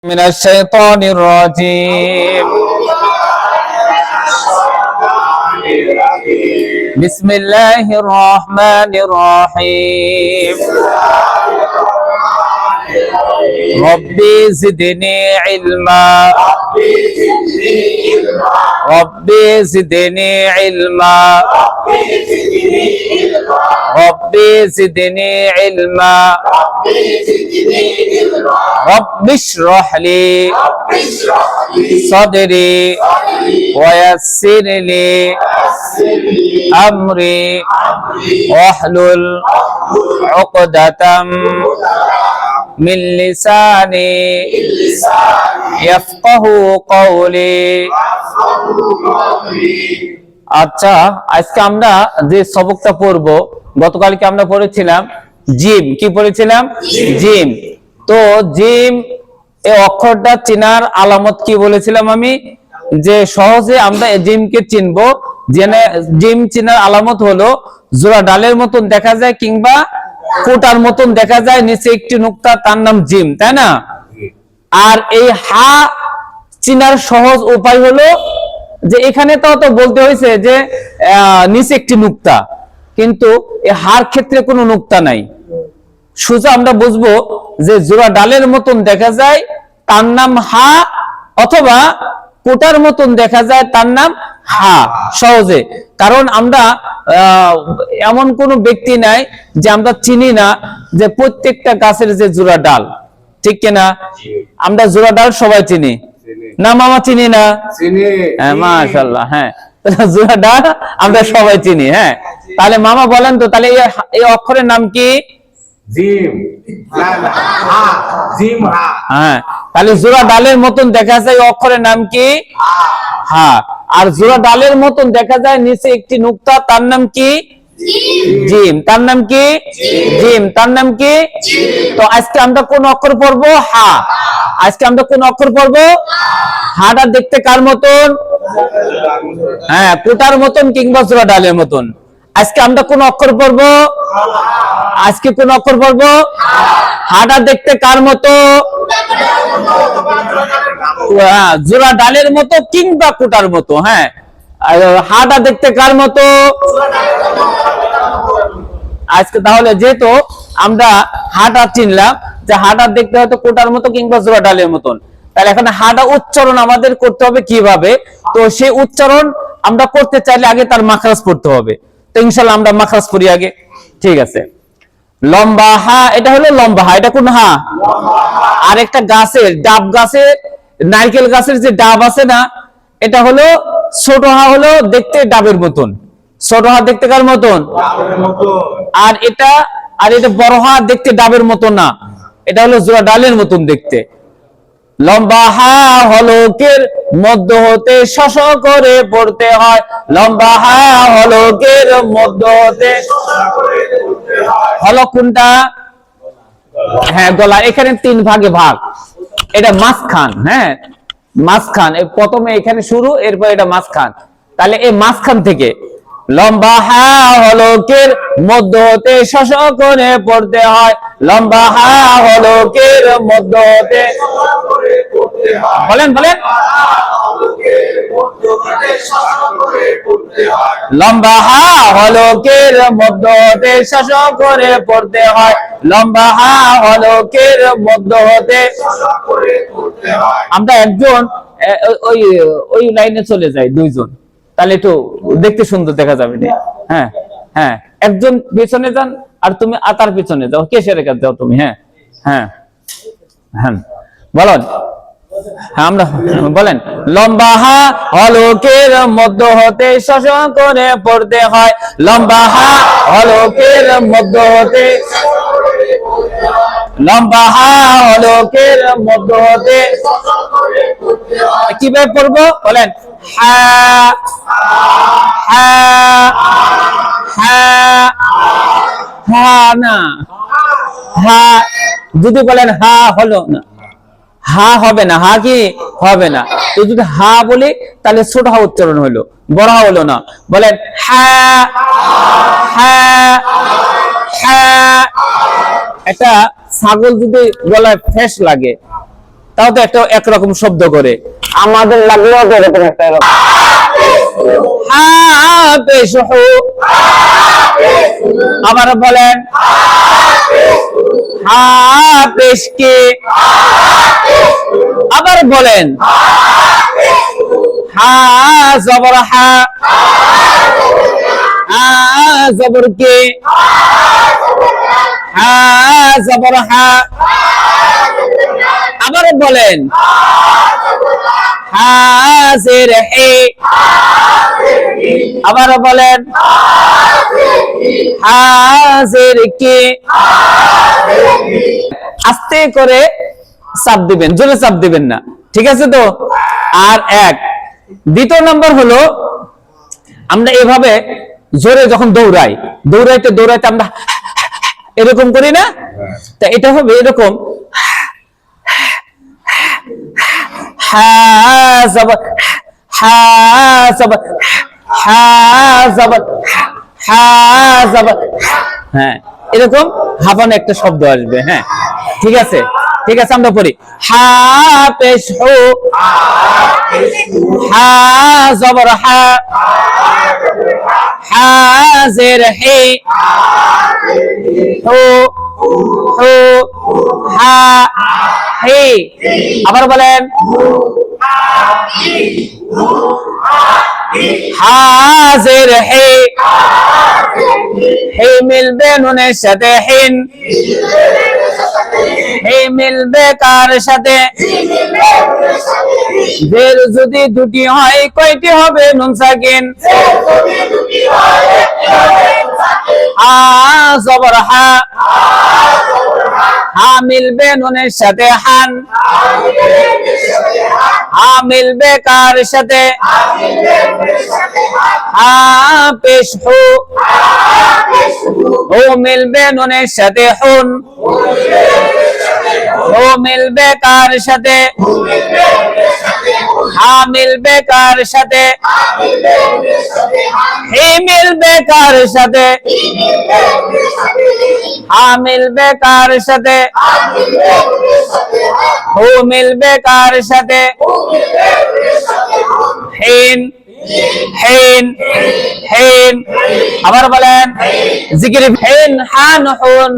من الشيطان الرجيم. بسم الله الرحمن الرحيم. ربي زدني علما. ربي زدني علما. ربي زدني علما. رب اشرح لي صدري ويسر لي أمري واحلل عقدة من لساني يفقه قولي. আচ্ছা, আজকে আমরা যে সবকটা পড়ব, গতকালকে আমরা পড়েছিলাম জিম। কি পড়েছিলাম? জিম। তো জিম এই অক্ষরটা চেনার আলামত কি বলেছিলাম আমি? যে সহজে আমরা জিমকে চিনবো। জিম চেনার আলামত হলো জোড়া ডালের মতন দেখা যায় কিংবা কোটার মতন দেখা যায়, নিচে একটি নুক্তা, তার নাম জিম, তাই না? আর এই হা চিনার সহজ উপায় হলো যে এখানে তো বলতে হয়েছে যে নিচে একটি নুক্তা, কিন্তু এই হার ক্ষেত্রে কোনো নুক্তা নাই। সোজা আমরা বুঝবো যে জোড়া ডালের মতন দেখা যায় তার নাম হা, অথবা কোটার মতন দেখা যায় তার নাম হা, সহজে। কারণ আমরা এমন কোন ব্যক্তি নাই যে আমরা চিনি না যে প্রত্যেকটা গাছের যে জোড়া ডাল, ঠিক কিনা? আমরা জোড়া ডাল সবাই চিনি না মামা? চিনি না? হ্যাঁ, মাশাআল্লাহ। হ্যাঁ, জোড়া ডাল আমরা সবাই চিনি। হ্যাঁ, তাহলে মামা বলেন তো, তাহলে এই অক্ষরের নাম কি? জিম। হ্যাঁ, তাহলে জোড়া ডালের মতন দেখা যায় অক্ষরের নাম কি? হা। আর জোড়া ডালের মতন দেখা যায় নিচে একটি নুক্তা, তার নাম কি? জিম। তার নাম কি? জিম। তার নাম কি? তো আজকে আমরা কোন অক্ষর পড়বো? হা। আজকে আমরা কোন অক্ষর পড়বো? হাটা দেখতে কার মতন? হ্যাঁ, কোটার মতন কিংবা জোড়া ডালের মতন। আজকে আমরা কোন অক্ষর পড়বো? আজকে কোন অক্ষর পড়বো? হাটা দেখতে কার মতো? জোড়া ডালের মতো কিংবা কোটার মতো। হ্যাঁ, হাটা দেখতে কার মতো? আজকে তাহলে যেহেতু আমরা হাটা চিনলাম যে হাটা দেখতে হয়তো কোটার মতো কিংবা জোড়া ডালের মতন, তাহলে এখন হাটা উচ্চারণ আমাদের করতে হবে কিভাবে? তো সেই উচ্চারণ আমরা করতে চাইলে আগে তার মাখরাজ পড়তে হবে। তো ইনশাআল্লাহ আমরা মাখরাজ পড়ি আগে, ঠিক আছে? লম্বা হা, এটা হলো লম্বা হা। এটা কোন হা? আর একটা গাছের ডাব, গাছের নারকেল গাছের যে ডাব আছে না, এটা হলো ছোট হা, হলো দেখতে ডাবের মতন। ছোট হা দেখতে কার মতন? আর এটা বড় হা দেখতে ডাবের মতন না, এটা হলো জোড়া ডালের মতন দেখতে। লম্বা হা হলকের মধ্য হতে শশ করে পড়তে হয়। লম্বা হা হলকের মধ্য হতে। হলক কোনটা? হ্যাঁ, গলা। এখানে তিন ভাগে ভাগ, এটা মাঝখান। হ্যাঁ, মাঝখান। প্রথমে এখানে শুরু, এরপর এটা মাঝখান। তাহলে এই মাঝখান থেকে লম্বা হা হলকের মধ্য হতে শশ করে পড়তে হয়। লম্বা হা হলকের মধ্য হতে। বলেন বলেন। লম্বা হা হলকের মধ্য হতে শশ করে পড়তে হয়। লম্বা হা হলকের মধ্য হতে। আমরা একজন ওই লাইনে চলে যাই, দুইজন, তাহলে একটু দেখতে সুন্দর দেখা যাবে। হ্যাঁ হ্যাঁ, একজন পেছনে যান আর তুমি তার পিছনে যাও, কেসে রেখে যাও তুমি। হ্যাঁ হ্যাঁ হ্যাঁ, বলেন। হ্যাঁ, আমরা বলেন। লম্বা হা হলকের মধ্য হতে শশ করে পড়তে হয়। লম্বা হা হলকের মধ্য হতে। লম্বা হা হলকের মধ্য হতে। কিভাবে পড়বো? বলেন। হা হা হা হা না, হা যদি বলেন হা হলো না, হা হবে না। হা কি হবে না? তো যদি হা বলি তাহলে ছোট হা উচ্চারণ হলো, বড় হা হলো না। বলেন হা হা হা। একটা ছাগল যদি গলায় ফেস লাগে তাও তো একটা একরকম শব্দ করে। আমাদের লাগলেও তো এরকম একটা হাফিজহু, আবার বলেন হাফিজকে, আবার বলেন হা জবর হা, হা জবর কে, হা জবর হা, আবার বলেন হাজির হে, আবার বলেন হাজির কি। আস্তে করে চাপ দিবেন, জোরে চাপ দিবেন না, ঠিক আছে তো। আর এক দ্বিতীয় নম্বর হলো আমরা এভাবে জোরে যখন দৌড়াই, দৌড়াইতে দৌড়াইতে আমরা এরকম করি না, তা এটা হবে এরকম হা জবর হা জবর হা জবর হা জবর, হ্যাঁ এরকম হাফানো একটা শব্দ আসবে। হ্যাঁ ঠিক আছে, ঠিক আছে, আমরা পড়ি হাফিজহু, হা জবর হা, হাজির হে, হু হু হা হে, আবার বলেন হাজির হে, হে মিলবে নুনের সাথে হিন, হে মিলবে কার সাথে, জের যদি দুটি হয় কয়টি হবে নুন সাকিন, হা জবর হা, হা মিলবে নুনের সাথে হান, হা মিলবে কার সাথে, হাফিজহু, ও মিলবে নুনের সাথে হুন, ও মিলবে কার সাথে, হা মিলবে কার সাথে, হে মিলবে কার সাথে, হা মিলবে কার সাথে, হু মিলবে কার সাথে, হিন হিন হিন, আবার বলেন জিকির হিন হান হুন,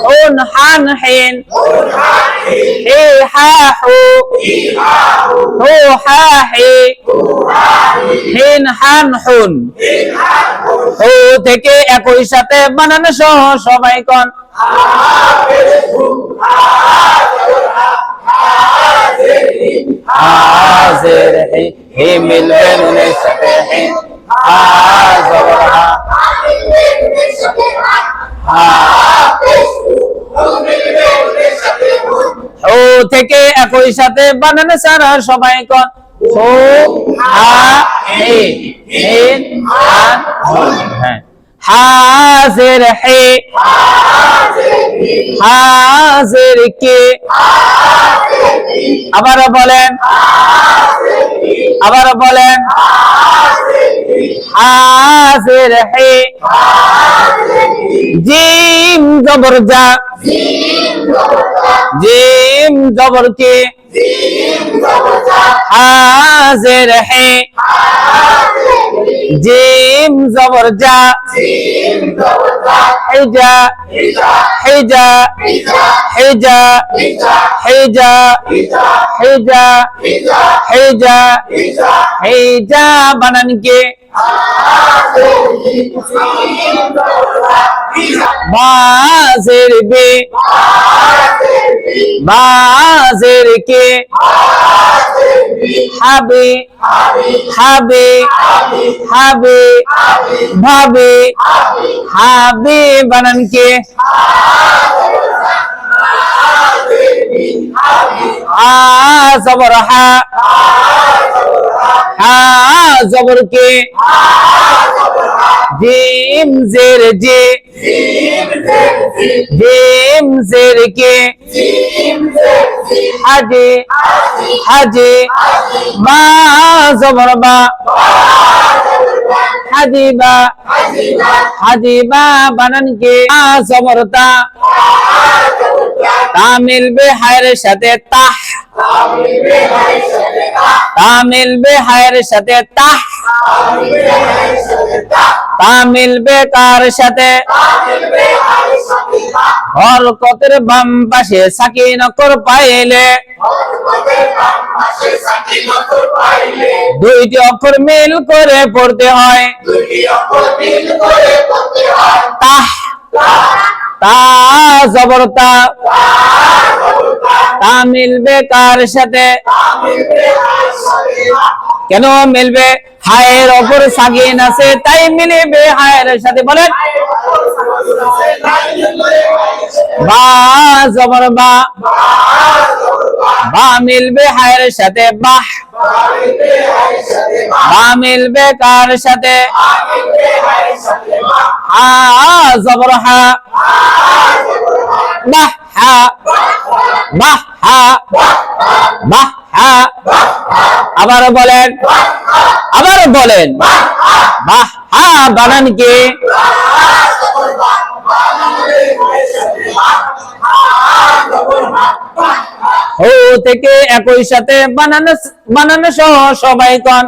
হুন হান হিন, হে হা হু, হু হা হে, হিন হান হুন, হু থেকে একই সাথে বানানো সহ সবাই কোন হাজির হে, হে মিলবে নুনের সাথে হিন, হা জবর হা, ও থেকে একই সাথে বানানো সারা সবাই কোন হু হা হে, হিন হান হুন, হ্যাঁ হাজির হে, হাজির কে, আবার বলেন আবার বলেন হাজির হে, জিম জবর যা, জিম জবর কে, হাজির হে, জিম জবর যা, হিজা হিজা হিজা হিজা হিজা হিজা হিজা বানান কে, বাজির বে, বাজির কে, হাবি হাবি হাবি ভাবি, হাবি বানান কে, হা জবর হা, হা জবর কে, জিম জের জে, জিম জের কে, হাজি হাজি, বা জবর বা, হাজিবা হাজিবা বানান কি জবরতা তা মিলবে হায়ের সাথে তাহ তা মিলবে হায়ের সাথে তাহ তা মিলবে কার সাথে হরকতের বাম পাশে সাকিন অক্ষর পাইলে দুইটি অক্ষর মিল করে পড়তে হয় তাহ তা জবরতা তা মিলবে কার সাথে কেন মিলবে হায়ের অপর সাকিন আছে তাই মিলবে হায়ের সাথে বলেন বা জবর বা বা মিলবে হায়ের সাথে বাহ বা মিলবে কার সাথে হা জবর হা বাহ হা বাহ হা বাহ হা আবার বলেন বাহ হা বানান কি ও থেকে একই সাথে বানানো সহ সবাই কন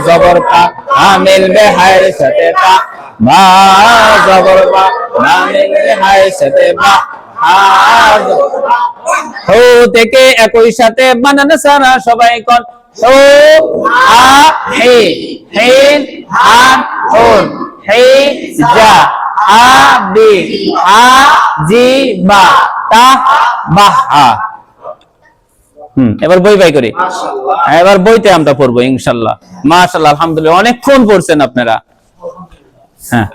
জবর তা না মিলবে হায়ের সাথে তা বা জবর বা না মিলবে হায়ের সাথে বা হো থেকে একই সাথে বানানো সারা সবাই কন হো আ হে হেন আন হুন হে যা আ বি আ জি বা তা বাহা এবার বই বাই করি এবার বইতে আমরা পড়বো ইনশাআল্লাহ মাশাআল্লাহ আলহামদুলিল্লাহ অনেকক্ষণ পড়ছেন আপনারা হ্যাঁ